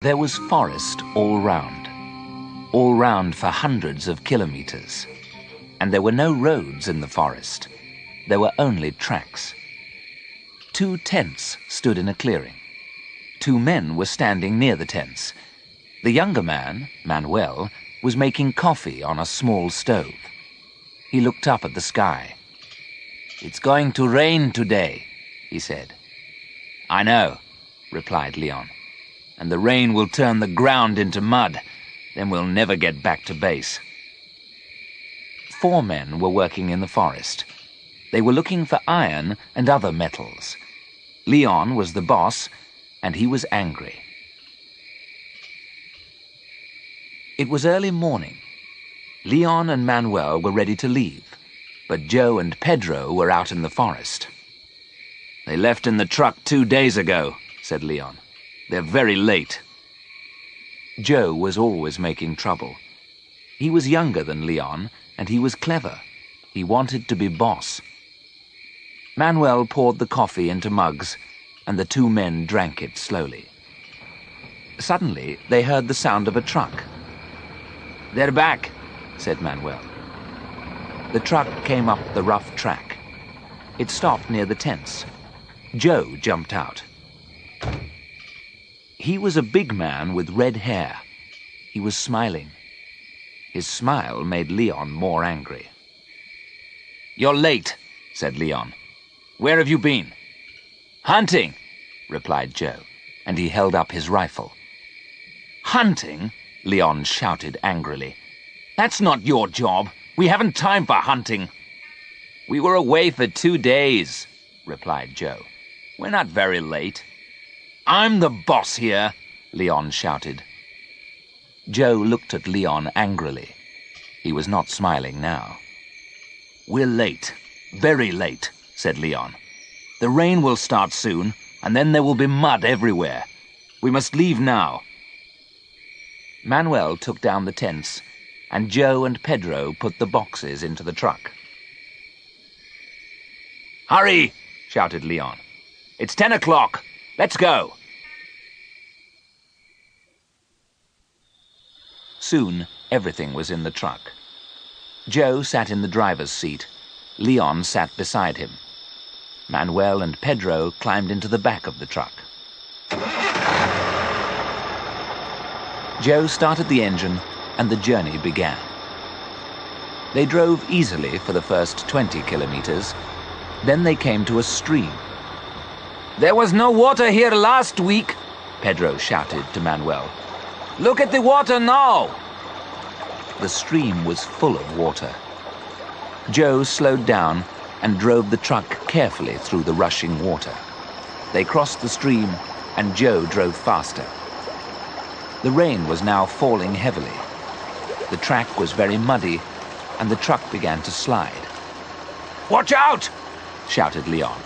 There was forest all round for hundreds of kilometers. And there were no roads in the forest. There were only tracks. 2 tents stood in a clearing. 2 men were standing near the tents. The younger man, Manuel, was making coffee on a small stove. He looked up at the sky. "It's going to rain today," he said. "I know," replied Leon. "And the rain will turn the ground into mud. Then we'll never get back to base." 4 men were working in the forest. They were looking for iron and other metals. Leon was the boss, and he was angry. It was early morning. Leon and Manuel were ready to leave, but Joe and Pedro were out in the forest. "They left in the truck 2 days ago," said Leon. "They're very late." Joe was always making trouble. He was younger than Leon, and he was clever. He wanted to be boss. Manuel poured the coffee into mugs, and the 2 men drank it slowly. Suddenly, they heard the sound of a truck. "They're back," said Manuel. The truck came up the rough track. It stopped near the tents. Joe jumped out. He was a big man with red hair. He was smiling. His smile made Leon more angry. "You're late," said Leon. "Where have you been?" "Hunting," replied Joe, and he held up his rifle. "Hunting?" Leon shouted angrily. "That's not your job. We haven't time for hunting." "We were away for 2 days," replied Joe. "We're not very late." "I'm the boss here," Leon shouted. Joe looked at Leon angrily. He was not smiling now. "We're late, very late," said Leon. "The rain will start soon, and then there will be mud everywhere. We must leave now." Manuel took down the tents, and Joe and Pedro put the boxes into the truck. "Hurry!" shouted Leon. "It's 10 o'clock. Let's go." Soon, everything was in the truck. Joe sat in the driver's seat. Leon sat beside him. Manuel and Pedro climbed into the back of the truck. Joe started the engine, and the journey began. They drove easily for the first 20 kilometers. Then they came to a stream. "There was no water here last week," Pedro shouted to Manuel. "Look at the water now!" The stream was full of water. Joe slowed down and drove the truck carefully through the rushing water. They crossed the stream, and Joe drove faster. The rain was now falling heavily. The track was very muddy, and the truck began to slide. "Watch out!" shouted Leon.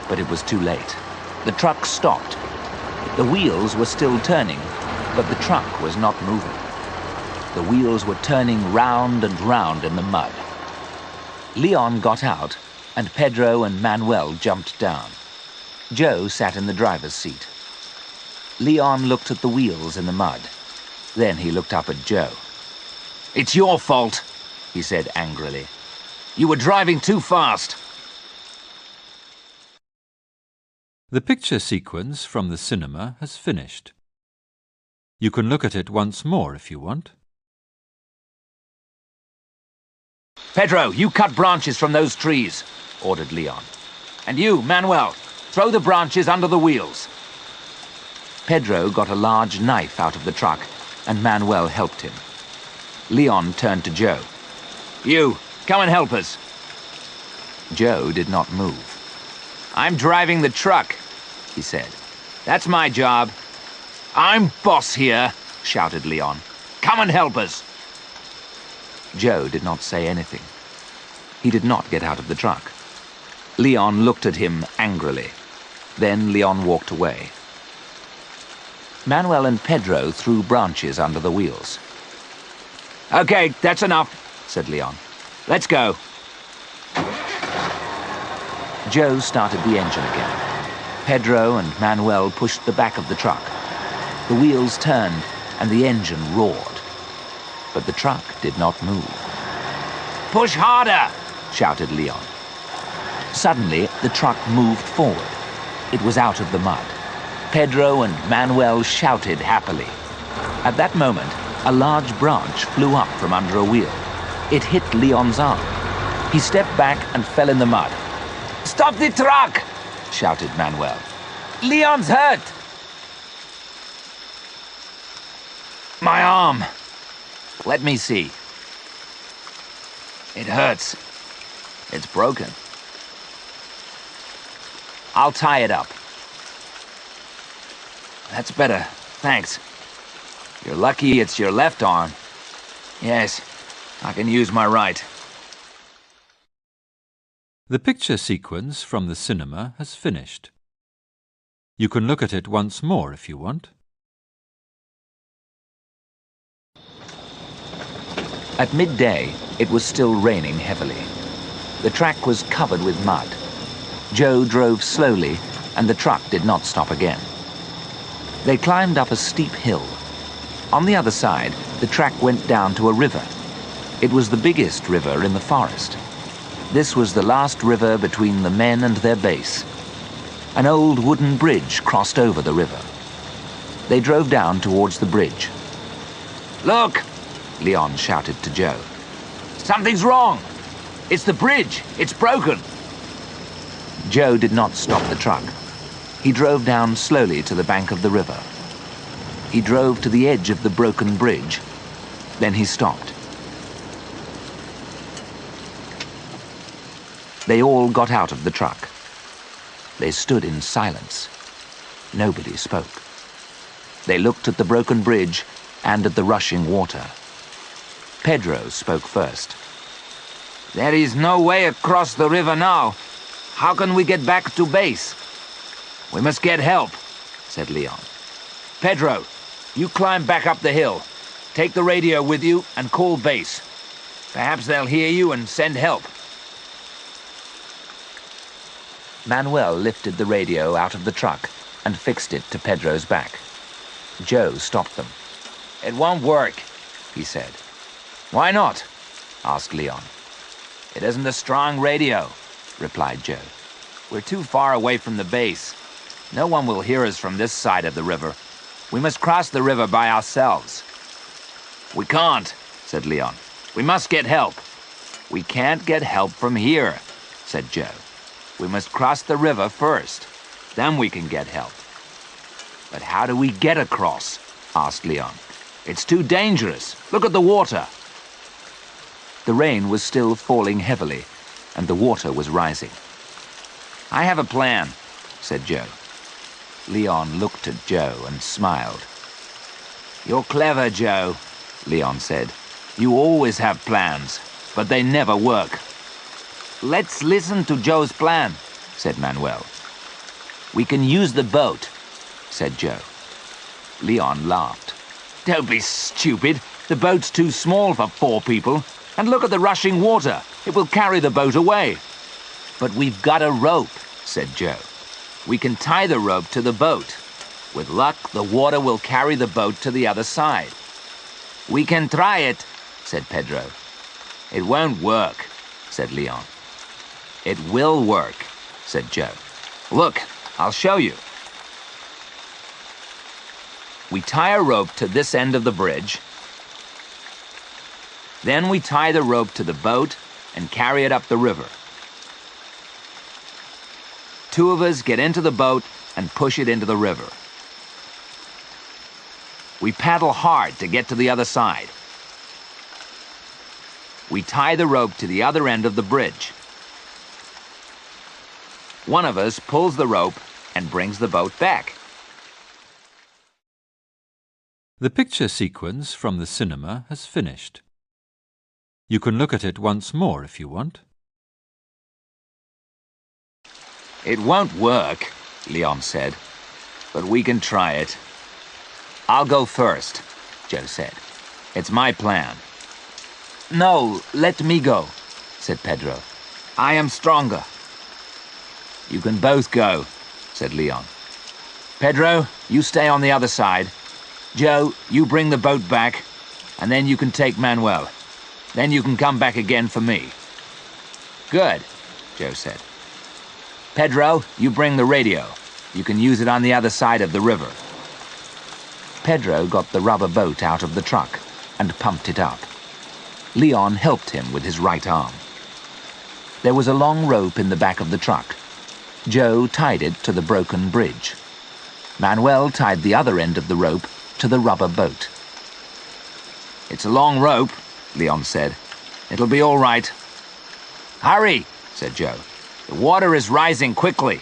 But it was too late. The truck stopped. The wheels were still turning, but the truck was not moving. The wheels were turning round and round in the mud. Leon got out, and Pedro and Manuel jumped down. Joe sat in the driver's seat. Leon looked at the wheels in the mud. Then he looked up at Joe. "It's your fault," he said angrily. "You were driving too fast." The picture sequence from the cinema has finished. You can look at it once more if you want. "Pedro, you cut branches from those trees," ordered Leon. "And you, Manuel, throw the branches under the wheels." Pedro got a large knife out of the truck, and Manuel helped him. Leon turned to Joe. "You, come and help us." Joe did not move. "I'm driving the truck," he said. "That's my job." "I'm boss here," shouted Leon. "Come and help us." Joe did not say anything. He did not get out of the truck. Leon looked at him angrily. Then Leon walked away. Manuel and Pedro threw branches under the wheels. "Okay, that's enough," said Leon. "Let's go." Joe started the engine again. Pedro and Manuel pushed the back of the truck. The wheels turned and the engine roared. But the truck did not move. "Push harder!" shouted Leon. Suddenly, the truck moved forward. It was out of the mud. Pedro and Manuel shouted happily. At that moment, a large branch flew up from under a wheel. It hit Leon's arm. He stepped back and fell in the mud. "Stop the truck!" shouted Manuel. "Leon's hurt!" "My arm. Let me see. It hurts. It's broken. I'll tie it up." "That's better, thanks. You're lucky it's your left arm." "Yes, I can use my right." The picture sequence from the cinema has finished. You can look at it once more if you want. At midday, it was still raining heavily. The track was covered with mud. Joe drove slowly, and the truck did not stop again. They climbed up a steep hill. On the other side, the track went down to a river. It was the biggest river in the forest. This was the last river between the men and their base. An old wooden bridge crossed over the river. They drove down towards the bridge. "Look!" Leon shouted to Joe. "Something's wrong! It's the bridge! It's broken!" Joe did not stop the truck. He drove down slowly to the bank of the river. He drove to the edge of the broken bridge. Then he stopped. They all got out of the truck. They stood in silence. Nobody spoke. They looked at the broken bridge and at the rushing water. Pedro spoke first. "There is no way across the river now. How can we get back to base?" "We must get help," said Leon. "Pedro, you climb back up the hill. Take the radio with you and call base. Perhaps they'll hear you and send help." Manuel lifted the radio out of the truck and fixed it to Pedro's back. Joe stopped them. "It won't work," he said. "Why not?" asked Leon. "It isn't a strong radio," replied Joe. "We're too far away from the base. No one will hear us from this side of the river. We must cross the river by ourselves." "We can't," said Leon. "We must get help." "We can't get help from here," said Joe. "We must cross the river first. Then we can get help." "But how do we get across?" asked Leon. "It's too dangerous. Look at the water." The rain was still falling heavily, and the water was rising. "I have a plan," said Joe. Leon looked at Joe and smiled. "You're clever, Joe," Leon said. "You always have plans, but they never work." "Let's listen to Joe's plan," said Manuel. "We can use the boat," said Joe. Leon laughed. "Don't be stupid. The boat's too small for 4 people. And look at the rushing water. It will carry the boat away." "But we've got a rope," said Joe. "We can tie the rope to the boat. With luck, the water will carry the boat to the other side." "We can try it," said Pedro. "It won't work," said Leon. "It will work," said Joe. "Look, I'll show you." We tie a rope to this end of the bridge. Then we tie the rope to the boat and carry it up the river. 2 of us get into the boat and push it into the river. We paddle hard to get to the other side. We tie the rope to the other end of the bridge. One of us pulls the rope and brings the boat back. The picture sequence from the cinema has finished. You can look at it once more if you want. "It won't work," Leon said, "but we can try it." "I'll go first," Joe said. "It's my plan." "No, let me go," said Pedro. "I am stronger." "You can both go," said Leon. "Pedro, you stay on the other side. Joe, you bring the boat back, and then you can take Manuel. Then you can come back again for me. Good, Joe said. Pedro, you bring the radio. You can use it on the other side of the river. Pedro got the rubber boat out of the truck and pumped it up. Leon helped him with his right arm. There was a long rope in the back of the truck. Joe tied it to the broken bridge. Manuel tied the other end of the rope to the rubber boat. It's a long rope, Leon said. It'll be all right. Hurry, said Joe. The water is rising quickly.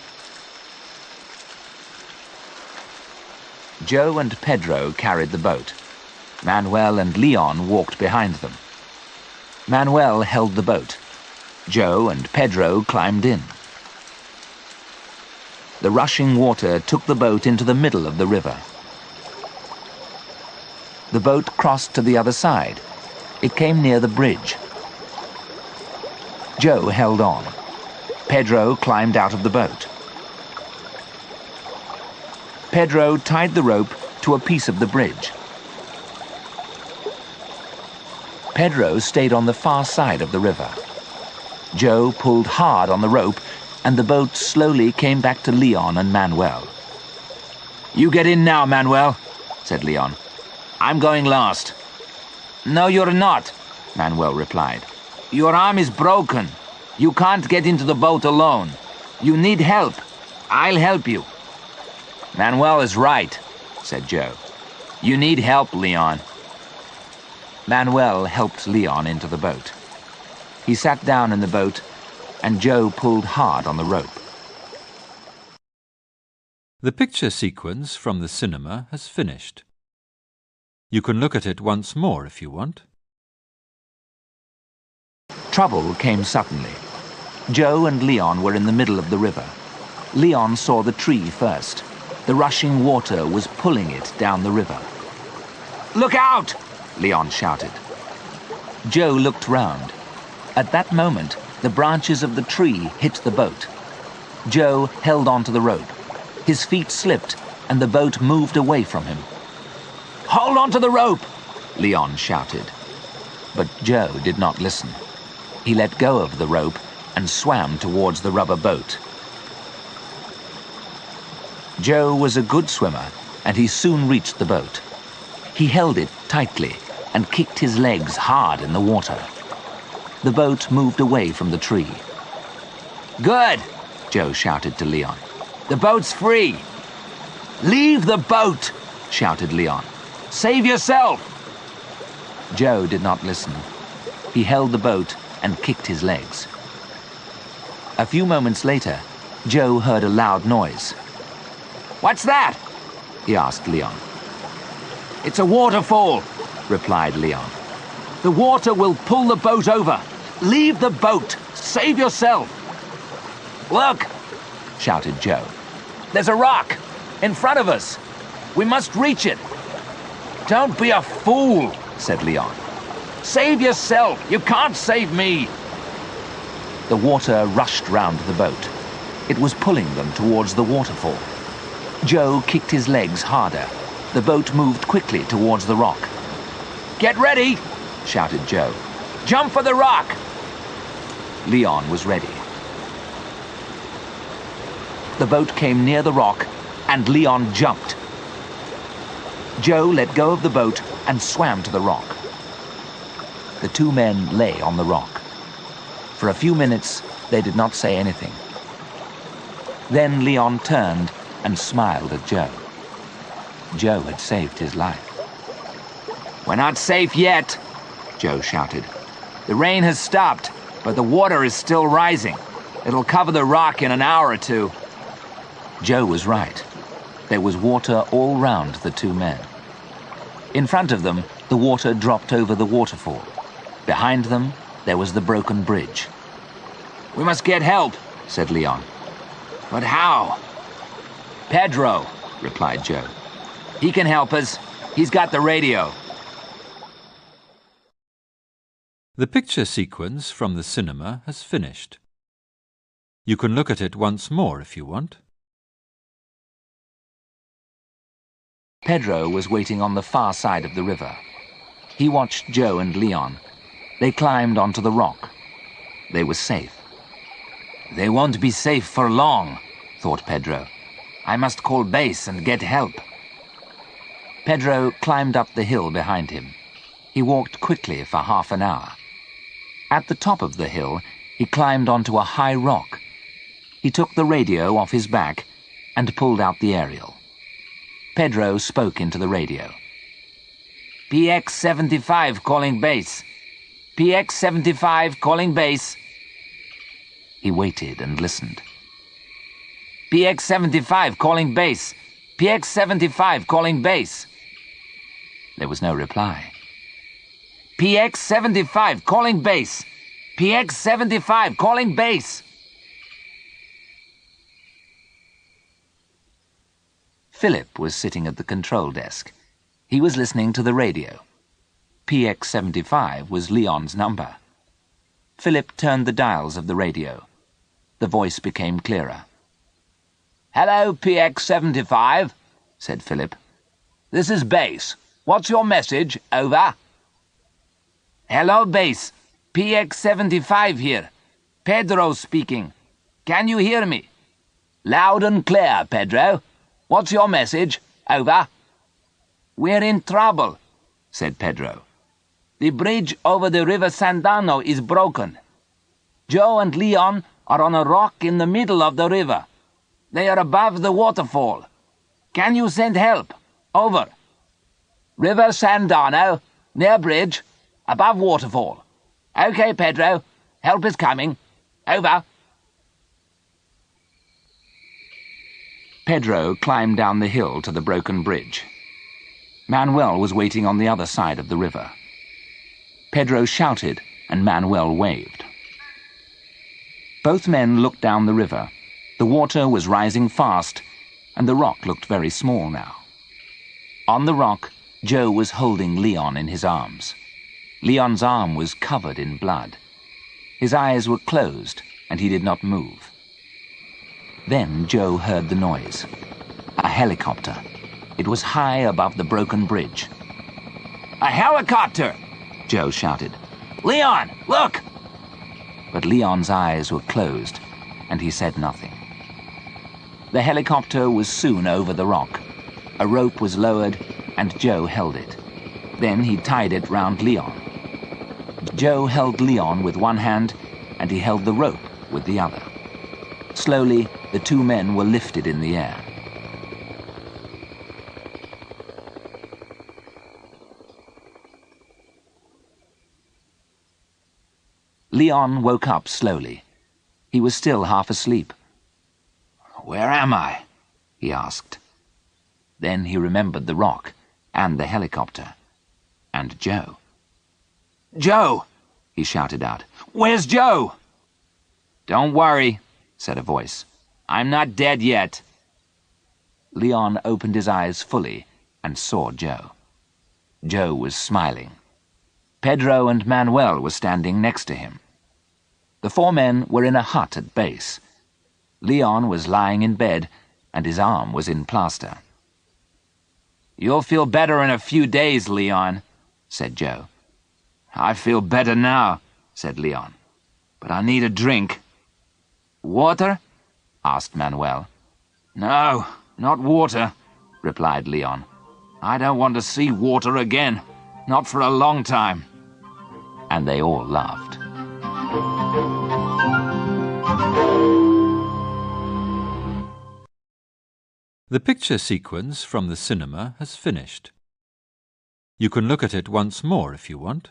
Joe and Pedro carried the boat. Manuel and Leon walked behind them. Manuel held the boat. Joe and Pedro climbed in. The rushing water took the boat into the middle of the river. The boat crossed to the other side. It came near the bridge. Joe held on. Pedro climbed out of the boat. Pedro tied the rope to a piece of the bridge. Pedro stayed on the far side of the river. Joe pulled hard on the rope, and the boat slowly came back to Leon and Manuel. You get in now, Manuel, said Leon. I'm going last. No, you're not, Manuel replied. Your arm is broken. You can't get into the boat alone. You need help. I'll help you. Manuel is right, said Joe. You need help, Leon. Manuel helped Leon into the boat. He sat down in the boat, and Joe pulled hard on the rope. The picture sequence from the cinema has finished. You can look at it once more if you want. Trouble came suddenly. Joe and Leon were in the middle of the river. Leon saw the tree first. The rushing water was pulling it down the river. Look out! Leon shouted. Joe looked round. At that moment, the branches of the tree hit the boat. Joe held on to the rope. His feet slipped, and the boat moved away from him. Hold on to the rope! Leon shouted. But Joe did not listen. He let go of the rope and swam towards the rubber boat. Joe was a good swimmer, and he soon reached the boat. He held it tightly and kicked his legs hard in the water. The boat moved away from the tree. Good, Joe shouted to Leon. The boat's free. Leave the boat, shouted Leon. Save yourself. Joe did not listen. He held the boat and kicked his legs. A few moments later, Joe heard a loud noise. What's that? He asked Leon. It's a waterfall, replied Leon. The water will pull the boat over. Leave the boat. Save yourself. Look, shouted Joe. There's a rock in front of us. We must reach it. Don't be a fool, said Leon. Save yourself. You can't save me. The water rushed round the boat. It was pulling them towards the waterfall. Joe kicked his legs harder. The boat moved quickly towards the rock. Get ready, shouted Joe. Jump for the rock. Leon was ready. The boat came near the rock, and Leon jumped. Joe let go of the boat and swam to the rock. The two men lay on the rock. For a few minutes, they did not say anything. Then Leon turned and smiled at Joe. Joe had saved his life. We're not safe yet, Joe shouted. The rain has stopped, but the water is still rising. It'll cover the rock in an hour or two. Joe was right. There was water all round the two men. In front of them, the water dropped over the waterfall. Behind them, there was the broken bridge. We must get help, said Leon. But how? Pedro, replied Joe. He can help us. He's got the radio. The picture sequence from the cinema has finished. You can look at it once more if you want. Pedro was waiting on the far side of the river. He watched Joe and Leon. They climbed onto the rock. They were safe. "They won't be safe for long," thought Pedro. "I must call base and get help." Pedro climbed up the hill behind him. He walked quickly for half an hour. At the top of the hill, he climbed onto a high rock. He took the radio off his back and pulled out the aerial. Pedro spoke into the radio. "PX-75 calling base. PX-75 calling base." He waited and listened. "PX-75 calling base. PX-75 calling base." There was no reply. "PX-75 calling base. PX-75 calling base." Philip was sitting at the control desk. He was listening to the radio. PX-75 was Leon's number. Philip turned the dials of the radio. The voice became clearer. "Hello, PX-75, said Philip. "This is base. What's your message? Over." "Hello, base. PX-75 here. Pedro speaking. Can you hear me?" "Loud and clear, Pedro. What's your message? Over." "We're in trouble," said Pedro. "The bridge over the River Sandano is broken. Joe and Leon are on a rock in the middle of the river. They are above the waterfall. Can you send help? Over." "River Sandano, near bridge, above waterfall." "Okay, Pedro. Help is coming. Over." Pedro climbed down the hill to the broken bridge. Manuel was waiting on the other side of the river. Pedro shouted, and Manuel waved. Both men looked down the river. The water was rising fast, and the rock looked very small now. On the rock, Joe was holding Leon in his arms. Leon's arm was covered in blood. His eyes were closed, and he did not move. Then Joe heard the noise. A helicopter. It was high above the broken bridge. "A helicopter!" Joe shouted. "Leon, look!" But Leon's eyes were closed, and he said nothing. The helicopter was soon over the rock. A rope was lowered, and Joe held it. Then he tied it round Leon. Joe held Leon with one hand, and he held the rope with the other. Slowly, the two men were lifted in the air. Leon woke up slowly. He was still half asleep. "Where am I?" he asked. Then he remembered the rock, and the helicopter, and Joe. "Joe!" he shouted out. "Where's Joe?" "Don't worry," said a voice. "I'm not dead yet." Leon opened his eyes fully and saw Joe. Joe was smiling. Pedro and Manuel were standing next to him. The four men were in a hut at base. Leon was lying in bed, and his arm was in plaster. "You'll feel better in a few days, Leon," said Joe. "I feel better now," said Leon. "But I need a drink." "Water?" asked Manuel. "No, not water," replied Leon. "I don't want to see water again, not for a long time." And they all laughed. The picture sequence from the cinema has finished. You can look at it once more if you want.